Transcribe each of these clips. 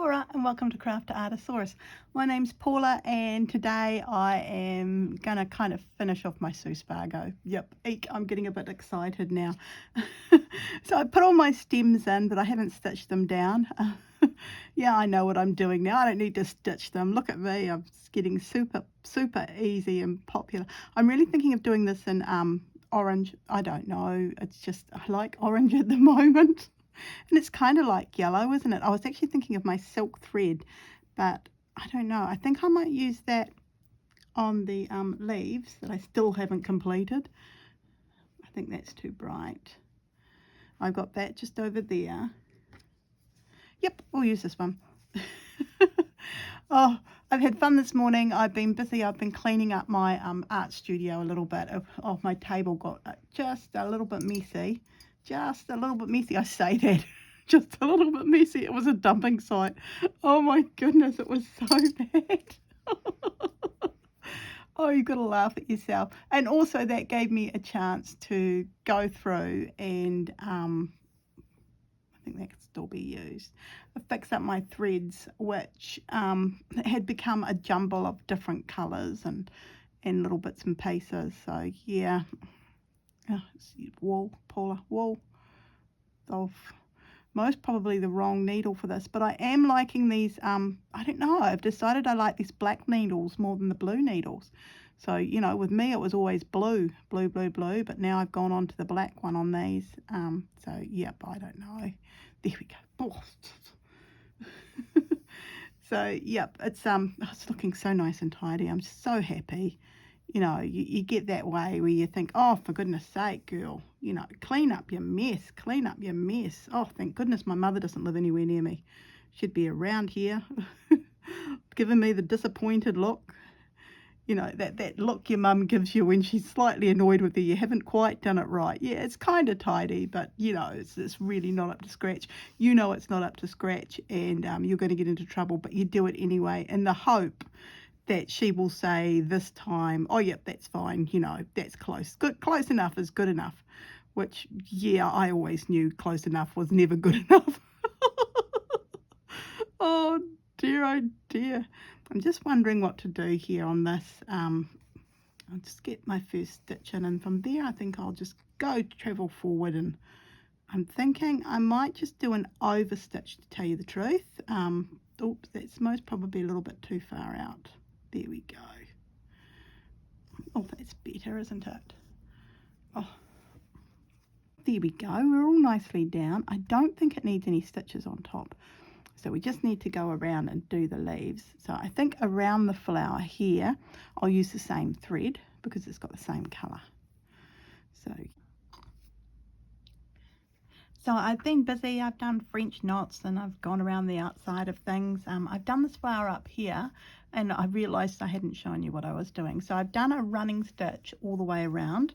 Kia and welcome to Craft to Artosaurus. My name's Paula and today I am going to kind of finish off my Spargo. Yep, eek, I'm getting a bit excited now. So I put all my stems in but I haven't stitched them down. Yeah, I know what I'm doing now. I don't need to stitch them. Look at me, I'm getting super easy and popular. I'm really thinking of doing this in orange. I don't know, it's just I like orange at the moment. And it's kind of like yellow, isn't it? I was actually thinking of my silk thread, but I don't know. I think I might use that on the leaves that I still haven't completed. I think that's too bright. I've got that just over there. Yep, we'll use this one. Oh, I've had fun this morning. I've been busy. I've been cleaning up my art studio a little bit. My table got just a little bit messy. Just a little bit messy. I say that. Just a little bit messy. It was a dumping site. Oh my goodness, it was so bad. Oh, you've got to laugh at yourself. And also that gave me a chance to go through and I think that could still be used. I fixed up my threads, which had become a jumble of different colours and little bits and pieces. So yeah, wool, Paula, wool. Of most probably the wrong needle for this, but I am liking these. I don't know. I've decided I like these black needles more than the blue needles. So, you know, with me it was always blue, but now I've gone on to the black one on these. So, yep, I don't know. There we go. So, yep, it's looking so nice and tidy. I'm so happy. You know, you get that way where you think, oh, for goodness sake, girl, you know, clean up your mess. Oh, thank goodness my mother doesn't live anywhere near me. She'd be around here giving me the disappointed look. You know, that look your mum gives you when she's slightly annoyed with you. You haven't quite done it right. Yeah, it's kind of tidy, but, you know, it's really not up to scratch. You know it's not up to scratch and you're going to get into trouble, but you do it anyway in the hope that she will say this time, oh, yep, that's fine, you know, that's close. Good, close enough is good enough, which, yeah, I always knew close enough was never good enough. Oh, dear. I'm just wondering what to do here on this. I'll just get my first stitch in, and from there I think I'll just travel forward, and I'm thinking I might just do an overstitch to tell you the truth. Oops, that's most probably a little bit too far out. There we go. Oh, that's better, isn't it? Oh, there we go. We're all nicely down. I don't think it needs any stitches on top. So we just need to go around and do the leaves. So I think around the flower here, I'll use the same thread because it's got the same colour. So I've been busy. I've done French knots and I've gone around the outside of things. I've done this flower up here and I realised I hadn't shown you what I was doing. So I've done a running stitch all the way around,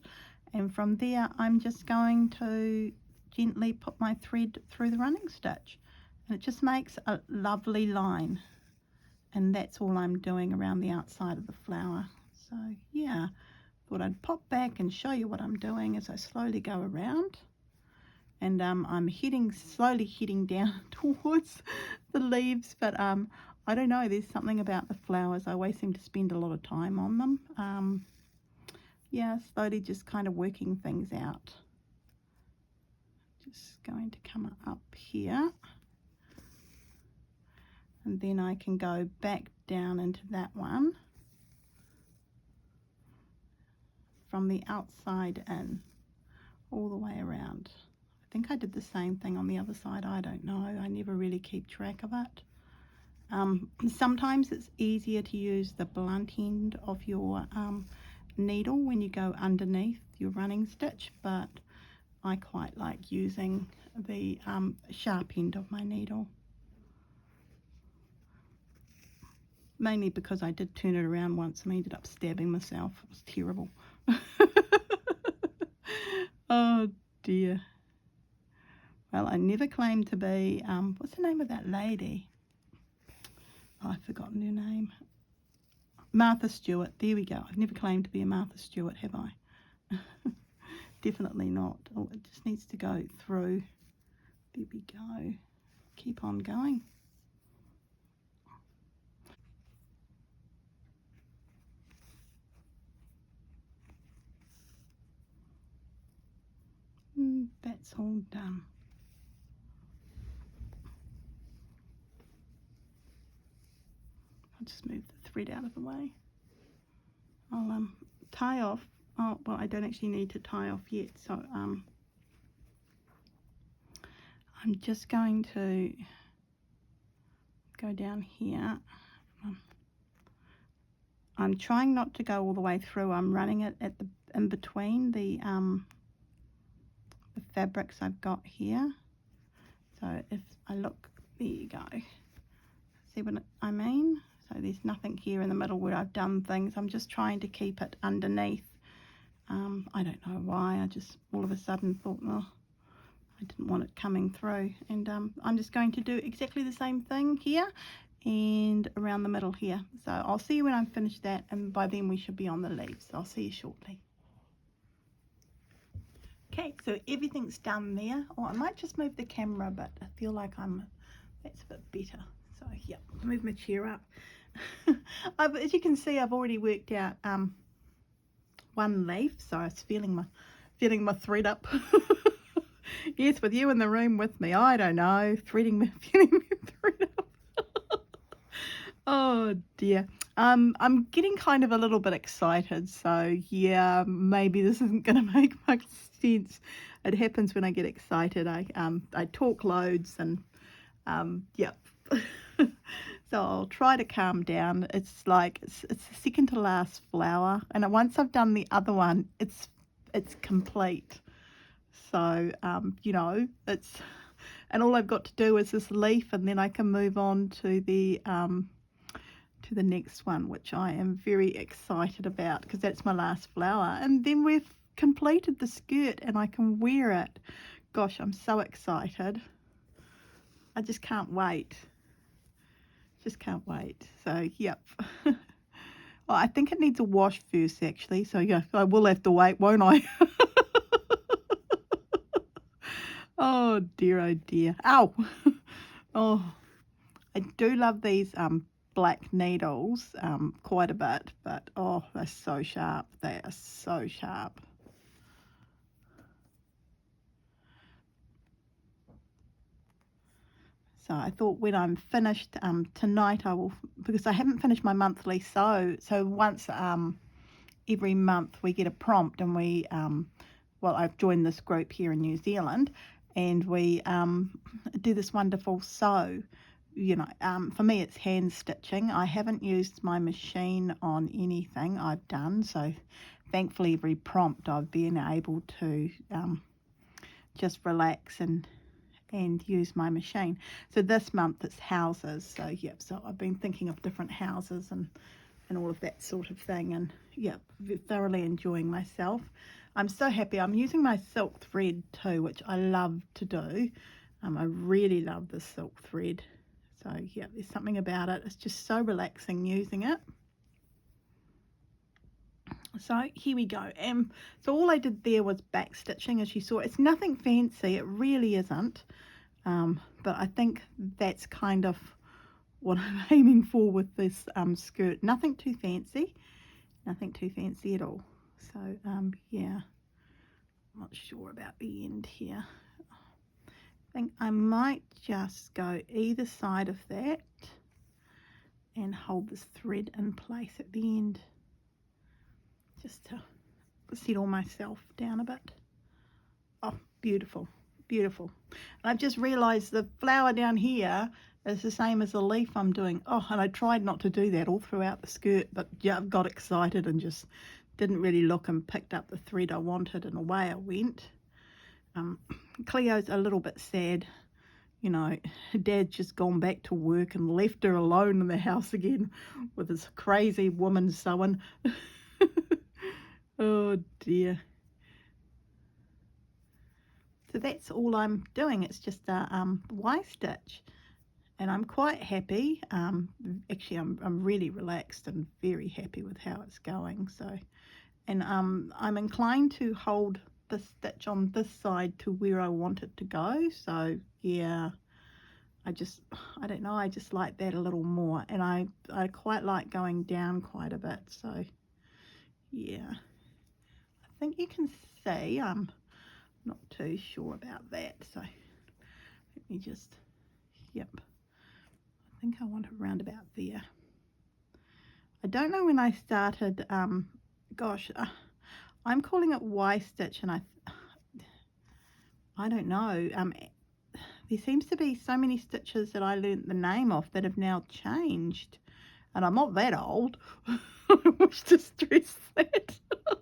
and from there I'm just going to gently put my thread through the running stitch, and it just makes a lovely line, and that's all I'm doing around the outside of the flower. So yeah, thought I'd pop back and show you what I'm doing as I slowly go around. And I'm slowly heading down towards the leaves, but I don't know, there's something about the flowers. I always seem to spend a lot of time on them. Yeah, slowly just kind of working things out. Just going to come up here, and then I can go back down into that one from the outside in all the way around. I think I did the same thing on the other side. I don't know. I never really keep track of it. Sometimes it's easier to use the blunt end of your needle when you go underneath your running stitch, but I quite like using the sharp end of my needle. Mainly because I did turn it around once and I ended up stabbing myself. It was terrible. Oh dear. Well, I never claimed to be, what's the name of that lady? Oh, I've forgotten her name. Martha Stewart. There we go. I've never claimed to be a Martha Stewart, have I? Definitely not. Oh, it just needs to go through. There we go. Keep on going. that's all done. I'll just move the thread out of the way. I'll tie off. Oh, well, I don't actually need to tie off yet, so I'm just going to go down here. I'm trying not to go all the way through. I'm running it at the in between the fabrics I've got here. So if I look, there you go. See what I mean? So there's nothing here in the middle where I've done things. I'm just trying to keep it underneath. I don't know why. I just all of a sudden thought, oh, I didn't want it coming through. And I'm just going to do exactly the same thing here and around the middle here. So I'll see you when I'm finished that, and by then we should be on the leaves. I'll see you shortly. Okay, so everything's done there. Oh, I might just move the camera, but I feel like that's a bit better. So yeah, move my chair up. As you can see, I've already worked out one leaf, so I was feeling my thread up. Yes, with you in the room with me, I don't know, feeling my thread up. Oh dear. I'm getting kind of a little bit excited, so yeah, maybe this isn't going to make much sense. It happens when I get excited. I talk loads, and yeah. So I'll try to calm down. It's the second to last flower, and once I've done the other one, it's complete. So you know, and all I've got to do is this leaf, and then I can move on to the next one, which I am very excited about, because that's my last flower, and then we've completed the skirt and I can wear it. Gosh, I'm so excited. I just can't wait. Just can't wait. So yep. Well, I think it needs a wash first actually, so yeah, I will have to wait, won't I? Oh dear, oh dear. Ow. Oh, I do love these black needles quite a bit, but oh, they're so sharp. They are so sharp. So I thought when I'm finished tonight, I will, because I haven't finished my monthly sew. So once every month we get a prompt, and we well, I've joined this group here in New Zealand, and we do this wonderful sew. You know, for me it's hand stitching. I haven't used my machine on anything I've done, so thankfully every prompt I've been able to just relax and use my machine. So this month it's houses, so yep, so I've been thinking of different houses and all of that sort of thing, and yep, thoroughly enjoying myself. I'm so happy. I'm using my silk thread too, which I love to do. I really love the silk thread. So yeah, there's something about it. It's just so relaxing using it. So here we go. And so all I did there was back stitching, as you saw. It's nothing fancy, it really isn't. But I think that's kind of what I'm aiming for with this skirt. Nothing too fancy at all. So yeah, I'm not sure about the end here. I think I might just go either side of that and hold this thread in place at the end, just to settle myself down a bit. Oh, beautiful, beautiful. And I've just realized the flower down here is the same as the leaf I'm doing. Oh, and I tried not to do that all throughout the skirt, but yeah, I got excited and just didn't really look, and picked up the thread I wanted, and away I went. Cleo's a little bit sad. You know, her dad's just gone back to work and left her alone in the house again with this crazy woman sewing. Oh dear. So that's all I'm doing. It's just a Y stitch, and I'm quite happy. Actually, I'm really relaxed and very happy with how it's going. So, and I'm inclined to hold the stitch on this side to where I want it to go. So yeah, I don't know, I just like that a little more, and I quite like going down quite a bit. So yeah, I think you can see I'm Not too sure about that, so let me just, yep, I think I want it round about there. I don't know when I started, gosh, I'm calling it Y stitch, and I don't know, there seems to be so many stitches that I learnt the name of that have now changed, and I'm not that old. I wish to stress that.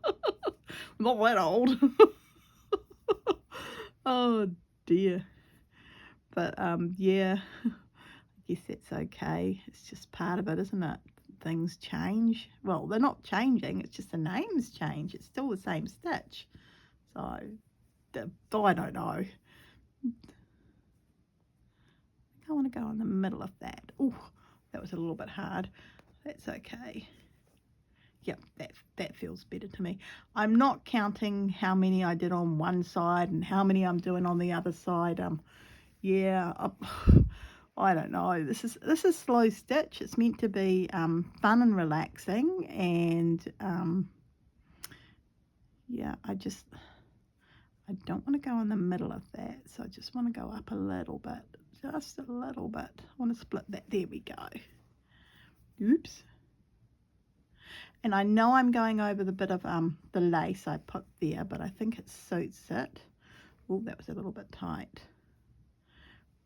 I'm not that old. Oh dear. But yeah, I guess that's okay. It's just part of it, isn't it? Things change. Well, they're not changing, it's just the names change. It's still the same stitch. So I don't know. I want to go in the middle of that. Oh, that was a little bit hard. That's okay. Yep, that feels better to me. I'm not counting how many I did on one side and how many I'm doing on the other side. Yeah, I don't know. This is slow stitch. It's meant to be fun and relaxing, and yeah, I don't want to go in the middle of that, so I just want to go up a little bit, just a little bit. I want to split that. There we go. Oops. And I know I'm going over the bit of the lace I put there, but I think it suits it. Oh, that was a little bit tight.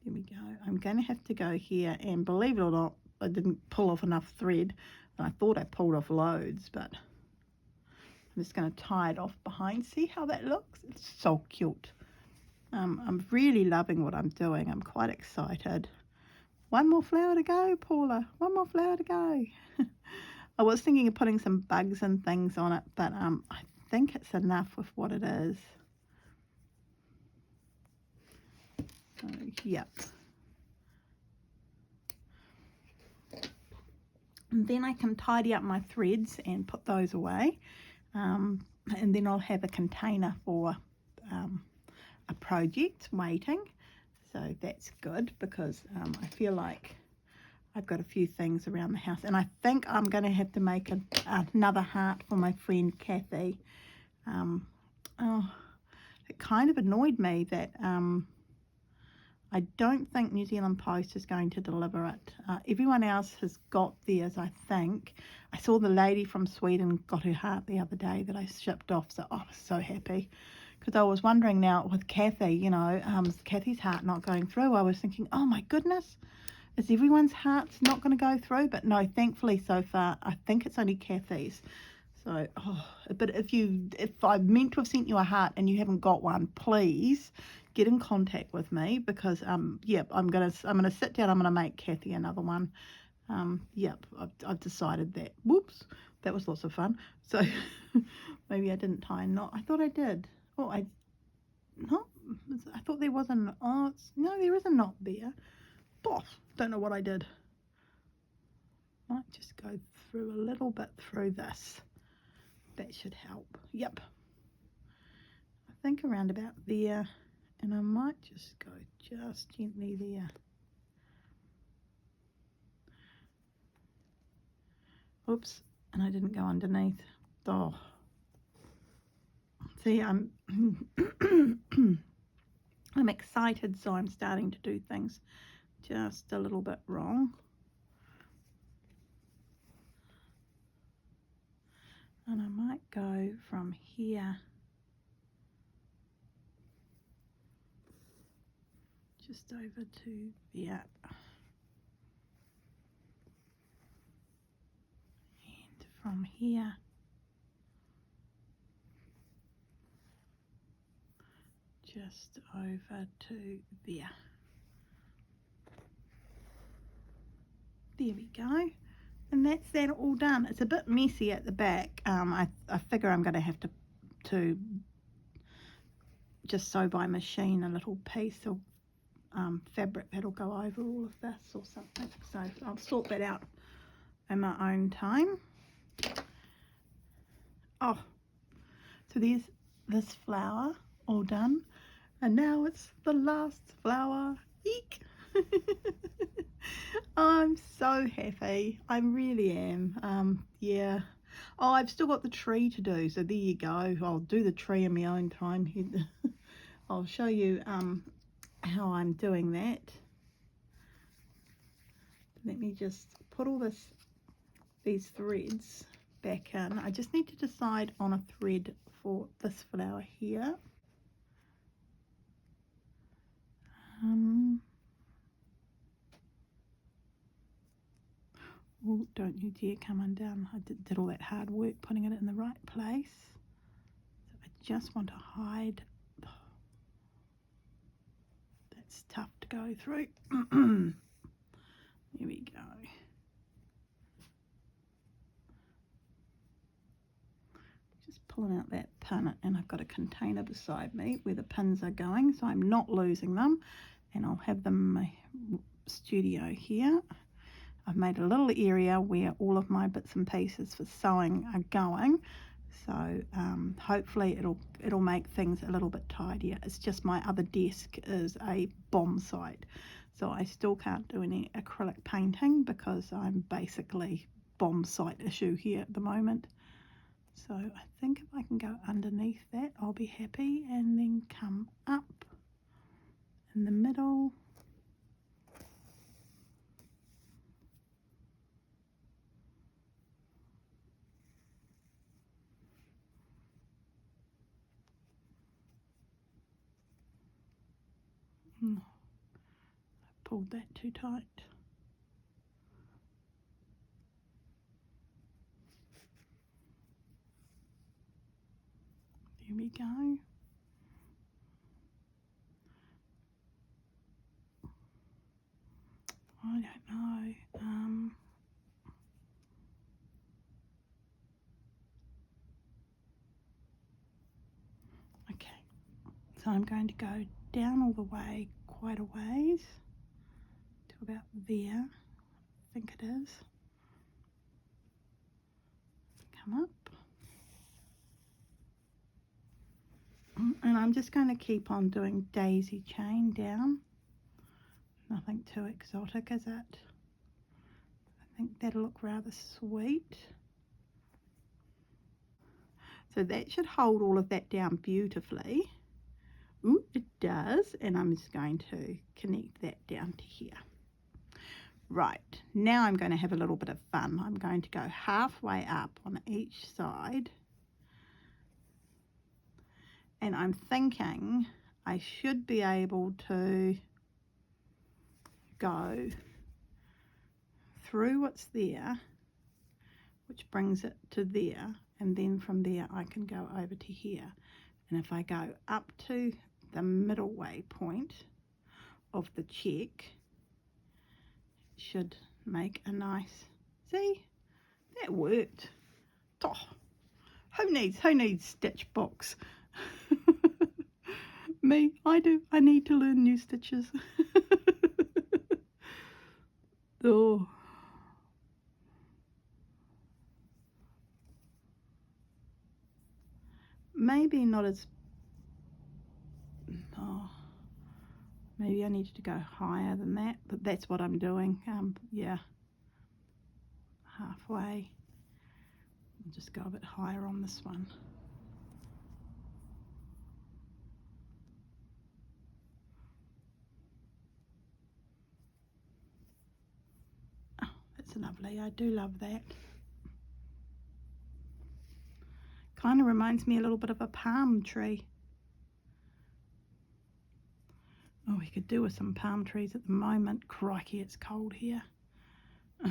There we go. I'm going to have to go here, and believe it or not, I didn't pull off enough thread, and I thought I pulled off loads, but I'm just going to tie it off behind. See how that looks? It's so cute. I'm really loving what I'm doing. I'm quite excited. One more flower to go, Paula. One more flower to go. I was thinking of putting some bugs and things on it, but I think it's enough with what it is. So, yep. And then I can tidy up my threads and put those away. And then I'll have a container for a project waiting. So that's good, because I feel like I've got a few things around the house, and I think I'm going to have to make another heart for my friend Kathy. Oh, it kind of annoyed me that I don't think New Zealand Post is going to deliver it. Everyone else has got theirs, I think. I saw the lady from Sweden got her heart the other day that I shipped off, so I was so happy. Because I was wondering now with Kathy, you know, Kathy's heart not going through. I was thinking, oh my goodness, is everyone's hearts not going to go through? But no, thankfully so far, I think it's only Kathy's. So, but if I meant to have sent you a heart and you haven't got one, please get in contact with me, because yep, I'm gonna sit down. I'm gonna make Kathy another one. Yep, I've decided that. Whoops, that was lots of fun. So maybe I didn't tie a knot. I thought I did. Oh, I thought there was a knot. Oh, no, there is a knot there. Boss, don't know what I did. Might just go through a little bit through this. That should help. Yep. I think around about there, and I might just go just gently there. Oops, and I didn't go underneath. Oh. See, I'm I'm excited, so I'm starting to do things just a little bit wrong. And I might go from here just over to there. And from here just over to there. There we go. And that's that all done. It's a bit messy at the back. I figure I'm going to have to just sew by machine a little piece of fabric that'll go over all of this or something. So I'll sort that out in my own time. Oh, so there's this flower all done. And now it's the last flower. Eek! I'm so happy. I really am. Yeah. Oh, I've still got the tree to do, so there you go. I'll do the tree in my own time. I'll show you how I'm doing that. Let me just put all these threads back in. I just need to decide on a thread for this flower here. Oh, don't you dare come undone. I did all that hard work putting it in the right place. So I just want to hide. That's tough to go through. There we go. Just pulling out that pin, and I've got a container beside me where the pins are going, so I'm not losing them, and I'll have them in my studio here. I've made a little area where all of my bits and pieces for sewing are going, so hopefully it'll make things a little bit tidier. It's just my other desk is a bomb site, so I still can't do any acrylic painting because I'm basically bomb site issue here at the moment. So I think if I can go underneath that, I'll be happy, and then come up in the middle. I pulled that too tight. There we go. I don't know. Okay, so I'm going to go down all the way, quite a ways, to about there, I think it is. Come up. And I'm just going to keep on doing daisy chain down. Nothing too exotic, is it? I think that'll look rather sweet. So that should hold all of that down beautifully. Ooh, it does. And I'm just going to connect that down to here. Right, now I'm going to have a little bit of fun. I'm going to go halfway up on each side. And I'm thinking I should be able to go through what's there, which brings it to there, and then from there I can go over to here. And if I go up to the middle way point of the check, it should make a nice, see, that worked. Oh, who needs stitch books? Me, I do. I need to learn new stitches. Oh. Maybe not as, oh, maybe I needed to go higher than that, but that's what I'm doing. Yeah, halfway. I'll just go a bit higher on this one. Oh, that's lovely. I do love that. Kind of reminds me a little bit of a palm tree. Oh, we could do with some palm trees at the moment. Crikey, it's cold here.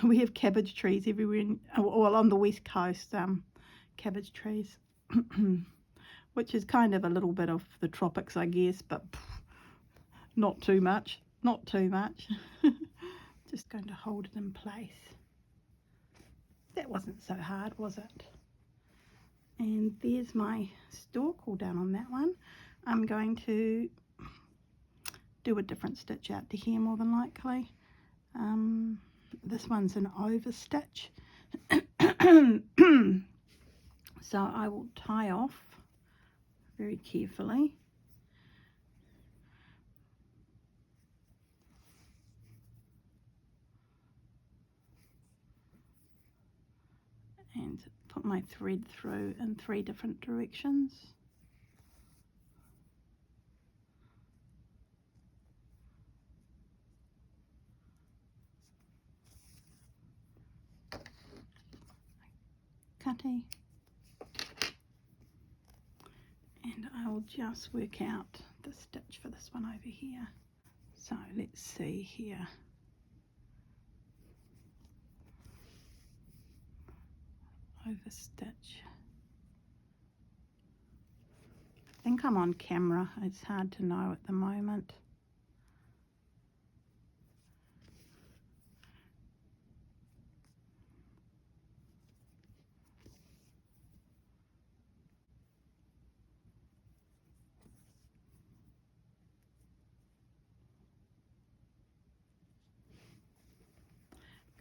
We have cabbage trees everywhere, well, on the west coast, cabbage trees, which is kind of a little bit of the tropics, I guess, but not too much, not too much. Just going to hold it in place. That wasn't so hard, was it? And there's my stalk all done on that one. I'm going to do a different stitch out to here more than likely. This one's an over stitch. So I will tie off very carefully. And put my thread through in 3 different directions. cutty. And I'll just work out the stitch for this one over here. So let's see here. Over stitch. I think I'm on camera. It's hard to know at the moment.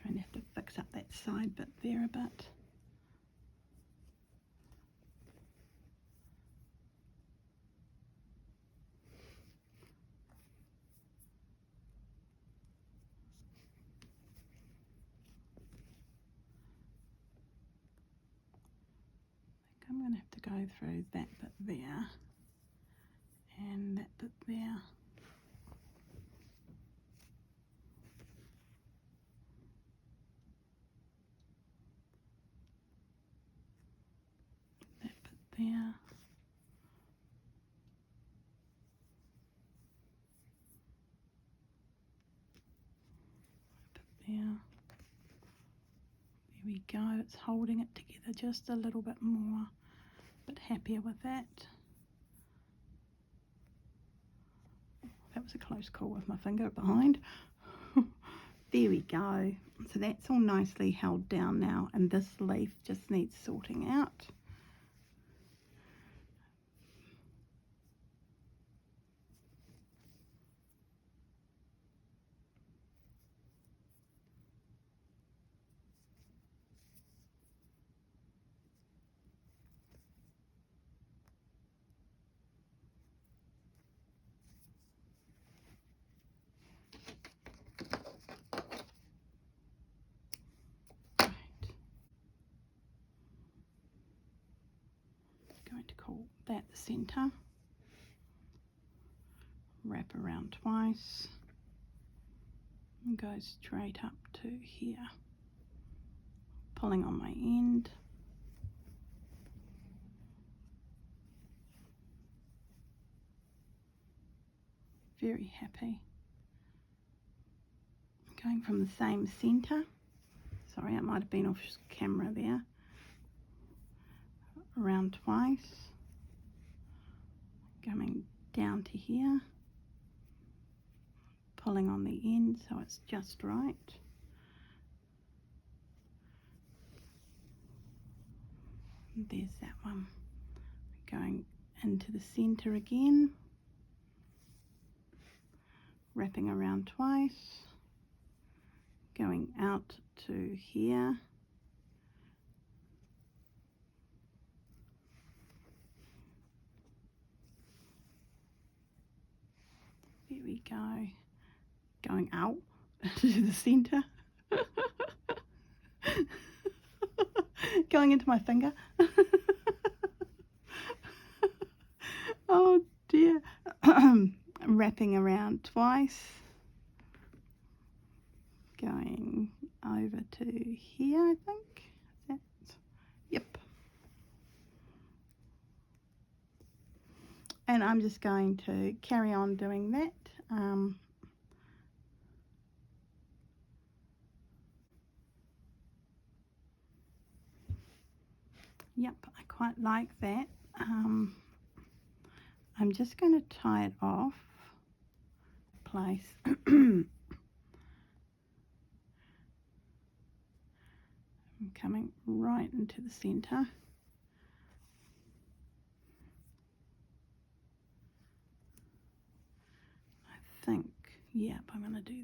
Going to have to fix up that side bit there a bit. I'm going to have to go through that bit there and that bit there. That bit there. Bit there. There we go. It's holding it together just a little bit more. Bit happier with that. That was a close call with my finger behind. There we go. So that's all nicely held down now, and this leaf just needs sorting out. Going to call that the center. Wrap around twice and go straight up to here, pulling on my end. Very happy. Going from the same center. Sorry, it might have been off camera there. Around twice, coming down to here, pulling on the end so it's just right. And there's that one. Going into the center again, wrapping around twice, going out to here. There we go. Going out to the center. Going into my finger. Oh dear. Wrapping around twice. Going over to here, I think. Is that? Yep. And I'm just going to carry on doing that. Yep, I quite like that. I'm just going to tie it off place. I'm coming right into the center. I think, yep, I'm going to do that.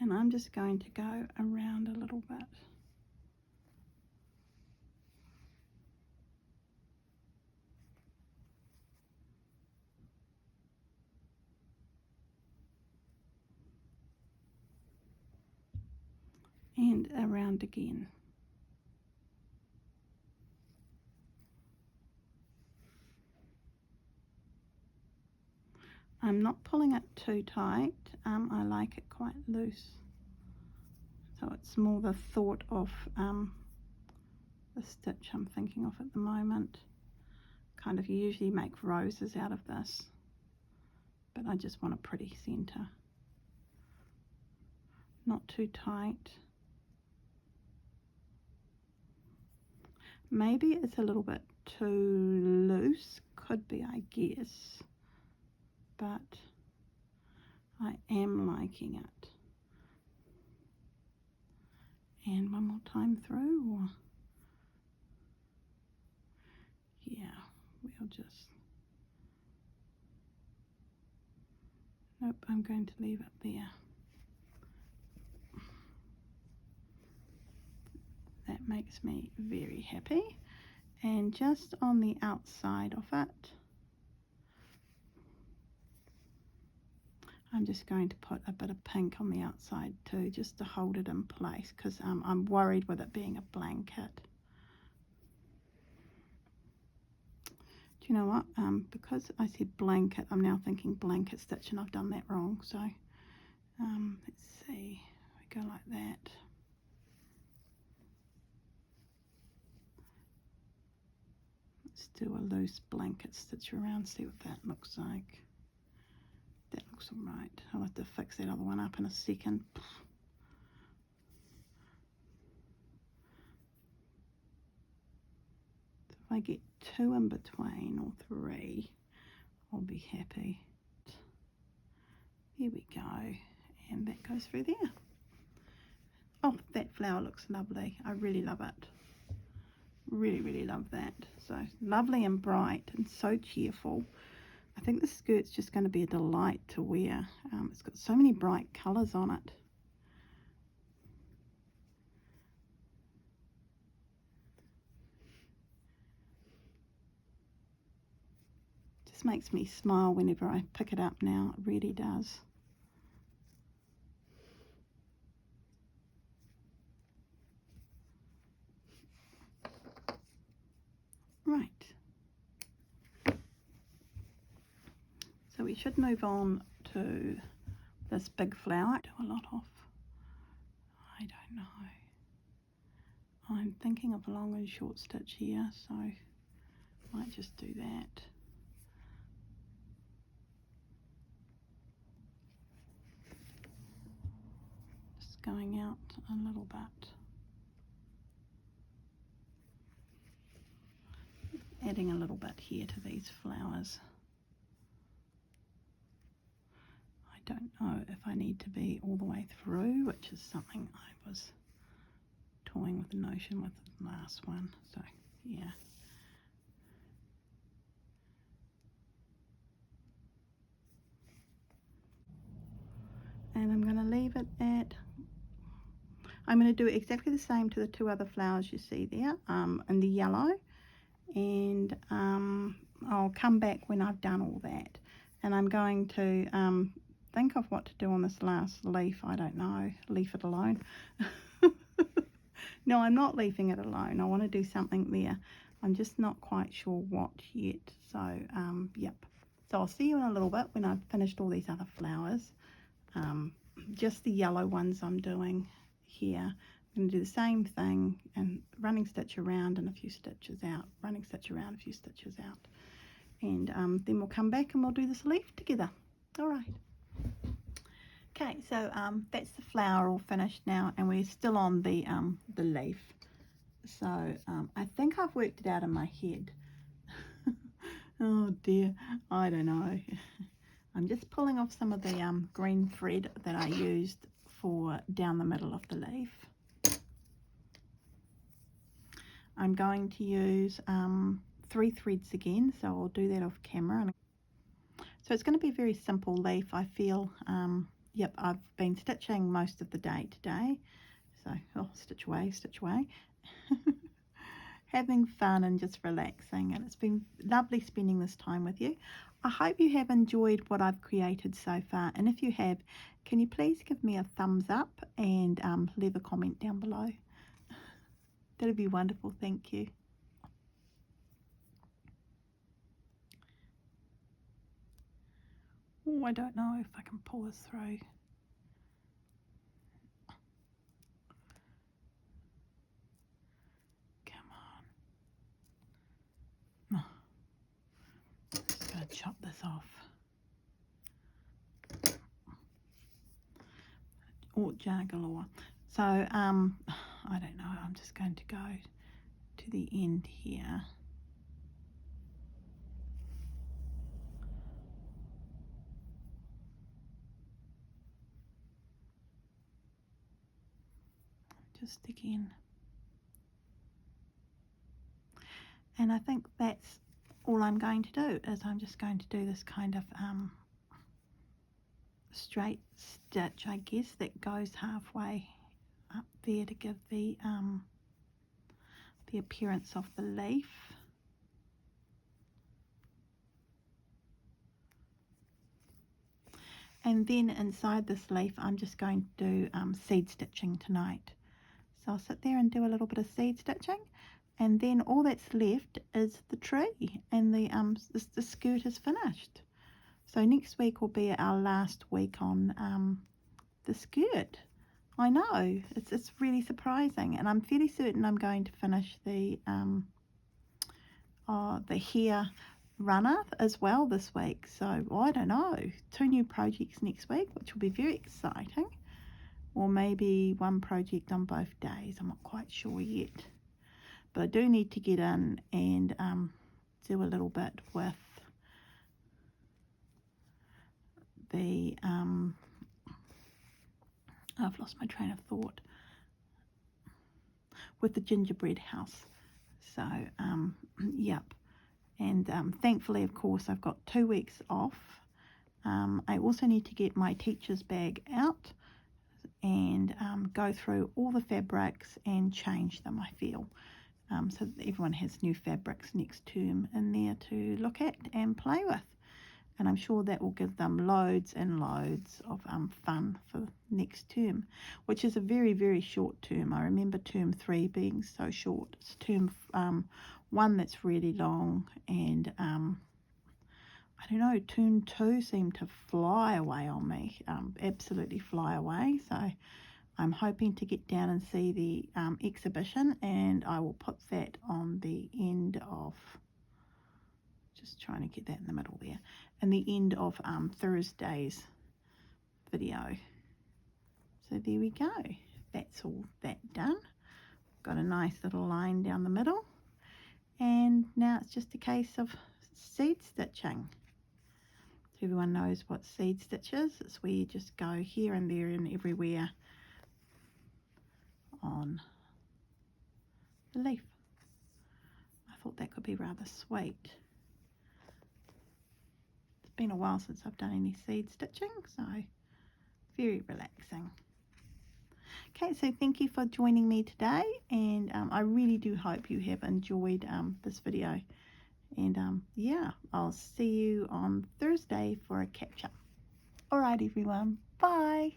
And I'm just going to go around a little bit. And around again. I'm not pulling it too tight. I like it quite loose. So it's more the thought of the stitch I'm thinking of at the moment. Kind of usually make roses out of this, but I just want a pretty center. Not too tight. Maybe it's a little bit too loose, could be, I guess, but I am liking it. And one more time through, or yeah, we'll just, nope, I'm going to leave it there. That makes me very happy. And just on the outside of it, I'm just going to put a bit of pink on the outside too, just to hold it in place, because I'm worried with it being a blanket. Do you know what? Because I said blanket, I'm now thinking blanket stitch, and I've done that wrong. So let's see, we go like that. Let's do a loose blanket stitch around, see what that looks like. That looks all right. I'll have to fix that other one up in a second. So if I get 2 in between, or 3, I'll be happy. There we go, and that goes through there. Oh, that flower looks lovely. I really love it. Really, really love that. So lovely and bright and so cheerful. I think the skirt's just going to be a delight to wear. It's got so many bright colours on it. Just makes me smile whenever I pick it up now. It really does. Right. So we should move on to this big flower. I do a lot of, I don't know. I'm thinking of a long and short stitch here, so I might just do that. Just going out a little bit. Adding a little bit here to these flowers. I don't know if I need to be all the way through, which is something I was toying with the notion with the last one. So yeah. And I'm going to leave it at, I'm going to do exactly the same to the 2 other flowers you see there in the yellow, and I'll come back when I've done all that, and I'm going to think of what to do on this last leaf. I don't know, leave it alone. No, I'm not leaving it alone. I want to do something there. I'm just not quite sure what yet. So yep, so I'll see you in a little bit when I've finished all these other flowers. Just the yellow ones I'm doing here. I'm going to do the same thing, and running stitch around and a few stitches out, running stitch around, a few stitches out, and then we'll come back and we'll do this leaf together. All right. Okay, so that's the flower all finished now, and we're still on the leaf. So I think I've worked it out in my head. Oh dear, I don't know. I'm just pulling off some of the green thread that I used for down the middle of the leaf. I'm going to use 3 threads again, so I'll do that off camera. So it's going to be a very simple leaf, I feel. Yep, I've been stitching most of the day today, so stitch away, stitch away. Having fun and just relaxing, and it's been lovely spending this time with you. I hope you have enjoyed what I've created so far, and if you have, can you please give me a thumbs up and leave a comment down below? That'd be wonderful, thank you. Oh, I don't know if I can pull this through. Come on. Just gonna chop this off. Or jar galore. So I don't know, I'm just going to go to the end here. Just stick in. And I think that's all I'm going to do, is I'm just going to do this kind of straight stitch, I guess, that goes halfway up there to give the appearance of the leaf. And then inside this leaf I'm just going to do seed stitching tonight. So I'll sit there and do a little bit of seed stitching, and then all that's left is the tree, and the skirt is finished. So next week will be our last week on the skirt. I know, it's really surprising, and I'm fairly certain I'm going to finish the hair runner as well this week. So I don't know, 2 new projects next week, which will be very exciting, or maybe 1 project on both days. I'm not quite sure yet, but I do need to get in and do a little bit with the I've lost my train of thought, with the gingerbread house. So yep. And thankfully, of course, I've got 2 weeks off. I also need to get my teacher's bag out and go through all the fabrics and change them, I feel, so that everyone has new fabrics next term in there to look at and play with. And I'm sure that will give them loads and loads of fun for next term, which is a very, very short term. I remember term 3 being so short. It's term 1 that's really long, and I don't know, term 2 seemed to fly away on me, absolutely fly away. So I'm hoping to get down and see the exhibition, and I will put that on the end of, just trying to get that in the middle there, and the end of Thursday's video. So there we go, that's all that done. Got a nice little line down the middle, and now it's just a case of seed stitching. So everyone knows what seed stitch is. It's where you just go here and there and everywhere on the leaf. I thought that could be rather sweet. It's been a while since I've done any seed stitching, so very relaxing. Okay, so thank you for joining me today, and I really do hope you have enjoyed this video. And yeah, I'll see you on Thursday for a catch up. All right, everyone, bye.